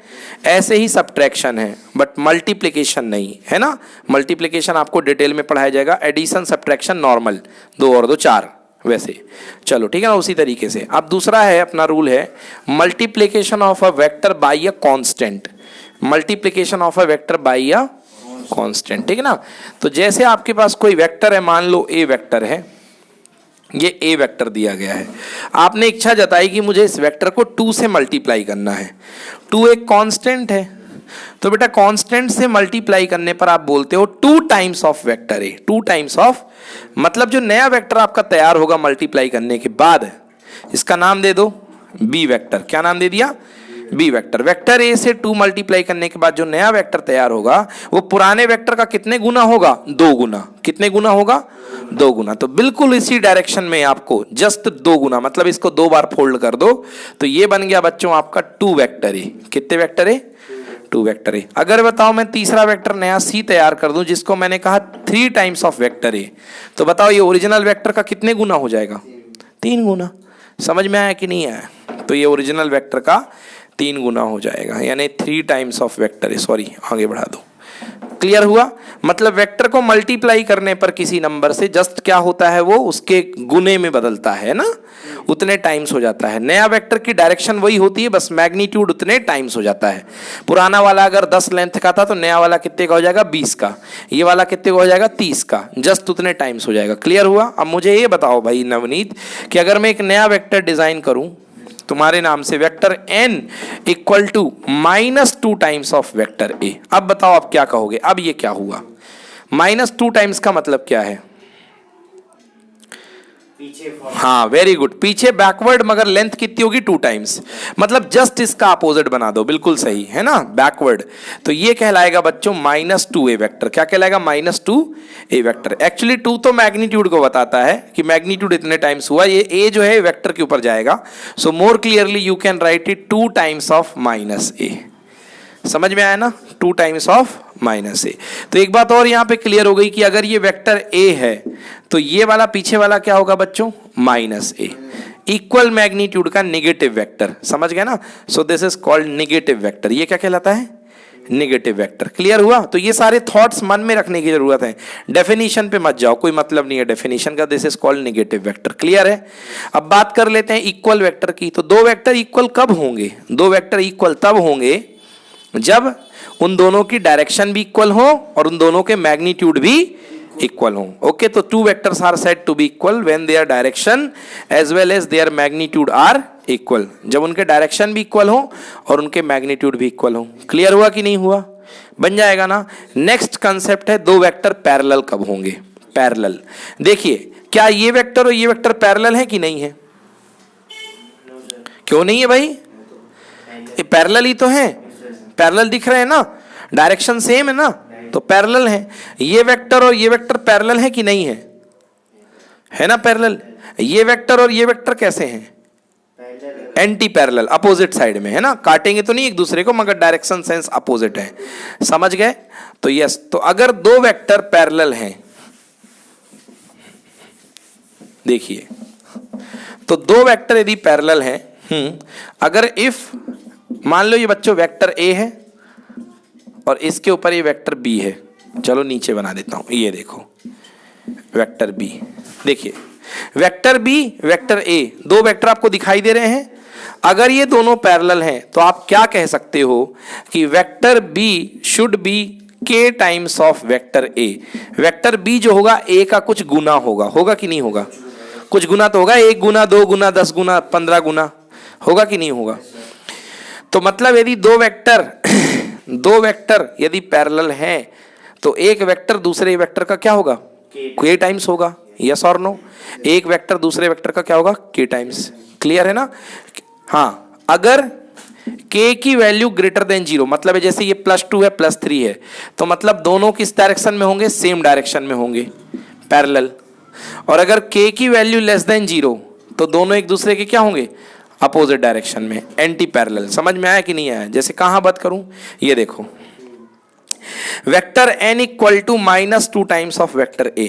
ऐसे ही सब्ट्रैक्शन है, बट मल्टीप्लिकेशन नहीं है ना। मल्टीप्लिकेशन आपको डिटेल में पढ़ाया जाएगा, एडिशन सब्ट्रैक्शन नॉर्मल, 2 और 2 4 वैसे। चलो ठीक है ना, उसी तरीके से। अब दूसरा है अपना रूल है multiplication of a vector by a constant, multiplication of a vector by a constant, ठीक है ना? तो जैसे आपके पास कोई वेक्टर है, मान लो ए वेक्टर है, ये ए वेक्टर दिया गया है, आपने इच्छा जताई कि मुझे इस वेक्टर को 2 से मल्टीप्लाई करना है। 2 एक कांस्टेंट है, तो बेटा कांस्टेंट से मल्टीप्लाई करने पर आप बोलते हो 2 times of vector A, 2 times of, मतलब जो नया वेक्टर आपका तैयार होगा मल्टीप्लाई करने के बाद, इसका नाम दे दो बी वेक्टर। क्या नाम दे दिया? B vector. वेक्टर ए से 2 मल्टीप्लाई करने के बाद जो नया वेक्टर तैयार होगा वो पुराने वेक्टर का कितने गुना होगा? 2 गुना। कितने गुना होगा? 2 गुना। तो बिल्कुल इसी डायरेक्शन में आपको जस्ट 2 गुना, मतलब इसको 2 बार फोल्ड कर दो, तो ये बन गया बच्चों आपका 2 वेक्टर ए। कितने वेक्टर ए? 2 vector A. अगर बताओ मैं तीसरा वेक्टर नया सी तैयार कर दूं, जिसको मैंने कहा 3 टाइम्स ऑफ वेक्टर ए, तो बताओ ये ओरिजिनल वेक्टर का कितने गुना हो जाएगा? 3 गुना। समझ में आया कि नहीं आया? तो ये ओरिजिनल वेक्टर का 3 गुना हो जाएगा, यानी 3 times of vector A. Sorry, आगे बढ़ा दो। क्लियर हुआ? मतलब वेक्टर को मल्टीप्लाई करने पर किसी नंबर से जस्ट क्या होता है, वो उसके गुने में बदलता है ना, उतने टाइम्स हो जाता है। नया वेक्टर की डायरेक्शन वही होती है, बस मैग्नीट्यूड उतने टाइम्स हो जाता है। पुराना वाला अगर 10 लेंथ का था तो नया वाला कितने का हो जाएगा? 20 का। ये वाला कितने का हो जाएगा? 30 का। जस्ट उतने टाइम्स हो जाएगा। क्लियर हुआ? अब मुझे ये बताओ भाई नवनीत, कि अगर मैं एक नया वेक्टर डिजाइन करूं तुम्हारे नाम से, vector n equal to -2 times of vector a, अब बताओ आप क्या कहोगे? अब ये क्या हुआ? -2 टाइम्स का मतलब क्या है? हाँ वेरी गुड, पीछे बैकवर्ड, मगर लेंथ कितनी होगी? 2 टाइम्स। मतलब जस्ट इसका अपोजिट बना दो, बिल्कुल सही है ना, बैकवर्ड। तो ये कहलाएगा बच्चों -2a वेक्टर। क्या कहलाएगा? -2a vector. एक्चुअली 2 तो मैग्नीट्यूड को बताता है कि मैग्नीट्यूड इतने टाइम्स हुआ, ये a जो है वेक्टर के ऊपर जाएगा। So more clearly you can write it 2 times of -a। समझ में आया ना? 2 टाइम्स ऑफ -a। तो एक बात और यहाँ पे क्लियर हो गई कि अगर ये वेक्टर a है तो ये वाला पीछे वाला क्या होगा बच्चों? -a। इक्वल मैग्नीट्यूड का नेगेटिव वेक्टर, समझ गए ना? So this is called negative vector. ये क्या कहलाता है? Negative vector. क्लियर हुआ? तो ये सारे थॉट्स मन में रखने की जरूरत है, डेफिनेशन पे मत जाओ, कोई मतलब नहीं है डेफिनेशन का। This is called negative vector. Clear है? अब बात कर लेते हैं इक्वल वेक्टर की। तो दो वेक्टर इक्वल कब होंगे? दो वेक्टर इक्वल तब होंगे जब उन दोनों की डायरेक्शन भी इक्वल हो और उन दोनों के मैग्नीट्यूड भी इक्वल हों। ओके, तो two vectors are said to be equal when their direction as well as their magnitude are equal, जब उनके डायरेक्शन भी इक्वल हो और उनके मैग्नीट्यूड भी इक्वल हो। क्लियर हुआ कि नहीं हुआ? बन जाएगा ना। नेक्स्ट कंसेप्ट है दो वेक्टर पैरेलल कब होंगे। पैरेलल, देखिए क्या ये वेक्टर और ये वेक्टर पैरेलल है कि नहीं है? क्यों नहीं है भाई? ये पैरेलल ही तो है, पैरेलल दिख रहे हैं ना, डायरेक्शन सेम है ना, तो पैरेलल है। ये वेक्टर और ये वेक्टर पैरेलल है कि नहीं है? है ना पैरेलल। ये वेक्टर और ये वेक्टर कैसे हैं? एंटी पैरेलल, अपोजिट साइड में है ना, काटेंगे तो नहीं एक दूसरे को मगर डायरेक्शन सेंस अपोजिट है। समझ गए? तो यस, तो अगर दो वेक्टर पैरेलल हैं, देखिए तो दो वेक्टर यदि पैरेलल हैं, अगर इफ मान लो ये बच्चों वेक्टर ए है और इसके ऊपर ये वेक्टर बी है, चलो नीचे बना देता हूं, ये देखो वेक्टर बी, देखिए वेक्टर बी वेक्टर ए, दो वेक्टर आपको दिखाई दे रहे हैं। अगर ये दोनों पैरेलल हैं तो आप क्या कह सकते हो कि vector B should be K times of vector A. Vector B जो होगा ए का कुछ गुना होगा, होगा कि नहीं होगा? कुछ गुना तो होगा, 1 गुना 2 गुना 10 गुना 15 गुना, होगा कि नहीं होगा? तो मतलब यदि दो वेक्टर यदि पैरेलल हैं तो एक वेक्टर दूसरे वेक्टर का क्या होगा? के टाइम्स होगा। यस और नो? एक वेक्टर दूसरे वेक्टर का क्या होगा? के टाइम्स। क्लियर है ना? हाँ, अगर k की वैल्यू ग्रेटर देन 0, मतलब है जैसे ये +2 है +3 है, तो मतलब दोनों किस डायरेक्शन में होंगे? सेम डायरेक्शन में होंगे, पैरेलल। और अगर k की वैल्यू लेस देन 0 तो दोनों एक दूसरे के क्या होंगे? अपोजिट डायरेक्शन में, एंटी पैरेलल। समझ में आया कि नहीं आया? जैसे कहां बात करूं, ये देखो vector n equal to -2 times of vector a।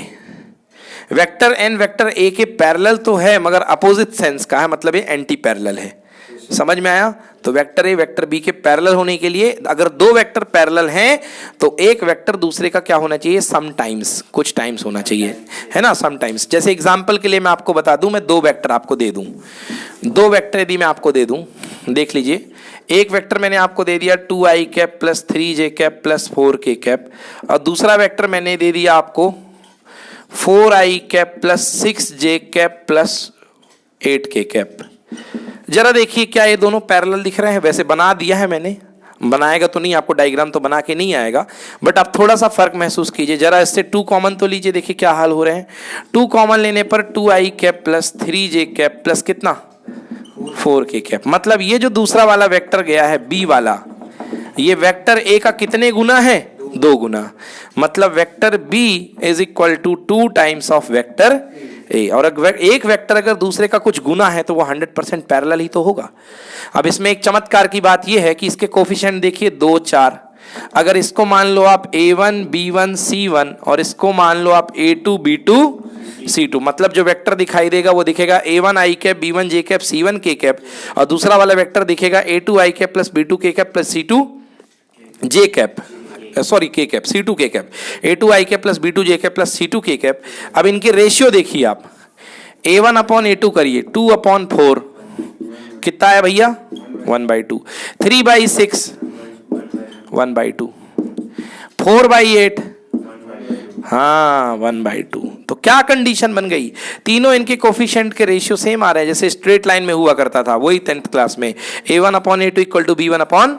Vector n vector a के पैरेलल तो है मगर अपोजिट सेंस का है, मतलब ये एंटी पैरेलल है। समझ में आया? तो वेक्टर ए वेक्टर बी के पैरेलल होने के लिए अगर दो वेक्टर पैरेलल हैं तो एक वेक्टर दूसरे का क्या होना चाहिए? सम टाइम्स, कुछ टाइम्स होना चाहिए, है ना, सम टाइम्स। जैसे एग्जांपल के लिए मैं आपको बता दूं, मैं दो वेक्टर आपको दे दूं, दो वेक्टर यदि मैं आपको दे दूं, देख लीजिए, एक वेक्टर मैंने आपको दे दिया 2i cap plus 3j cap plus 4k cap, और दूसरा वेक्टर मैंने दे दिया आपको 4i cap plus 6j cap plus 8k cap. जरा देखिए क्या ये दोनों पैरेलल दिख रहे हैं? वैसे बना दिया है मैंने, बनाएगा तो नहीं, आपको डायग्राम तो बना के नहीं आएगा, बट आप थोड़ा सा फर्क महसूस कीजिए। जरा इससे 2 कॉमन तो लीजिए, देखिए क्या हाल हो रहे हैं। 2 कॉमन लेने पर 2i cap plus 3j cap plus कितना? 4k cap. मतलब ये जो दूसरा वाला वेक्टर गया है बी वाला, ये वेक्टर a का कितने गुना है? 2 गुना। मतलब vector b is equal to 2 times of vector A. और एक वेक्टर अगर दूसरे का कुछ गुना है तो वो 100% पैरेलल ही तो होगा। अब इसमें एक चमत्कार की बात यह है कि इसके कोफिशिएंट देखिए 2 4। अगर इसको मान लो आप a1 b1 c1 और इसको मान लो आप a2 b2 c2, मतलब जो वेक्टर दिखाई देगा वो दिखेगा a1 i cap b1 j cap c1 k cap, और दूसरा वाला वेक्टर दिखेगा a2 i cap plus b2 k cap plus c2 j cap, sorry k cap c2 k cap, a2 i cap plus b2 j cap plus c2 k cap. अब इनके रेशियो देखिए आप, a1 अपॉन a2 करिए, 2/4 कितना है भैया? 1/2। 3/6 1/2। 4/8 हाँ 1/2। तो क्या कंडीशन बन गई? तीनों इनके कोफिशिएंट के रेशियो सेम आ रहे हैं, जैसे स्ट्रेट लाइन में हुआ करता था, वही 10th क्लास में a1 upon a2 equal to b1 upon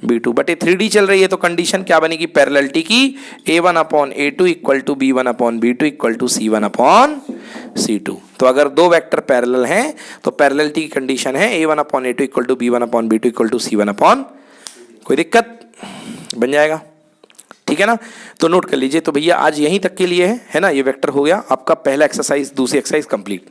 b2। But ये 3D चल रही है तो कंडीशन क्या बनेगी पैरेललिटी की? a1 upon a2 equal to b1 upon b2 equal to c1 upon c2। तो अगर दो वेक्टर पैरेलल हैं तो पैरेललिटी की कंडीशन है a1 upon a2 equal to b1 upon b2 equal to c1 upon, कोई दिक्कत? बन जाएगा, ठीक है ना? तो नोट कर लीजिए। तो भैया आज यहीं तक के लिए है ना, ये वेक्टर हो गया आपका पहला एक्सरसाइज, दूसरी एक्सरसाइज कंप्लीट।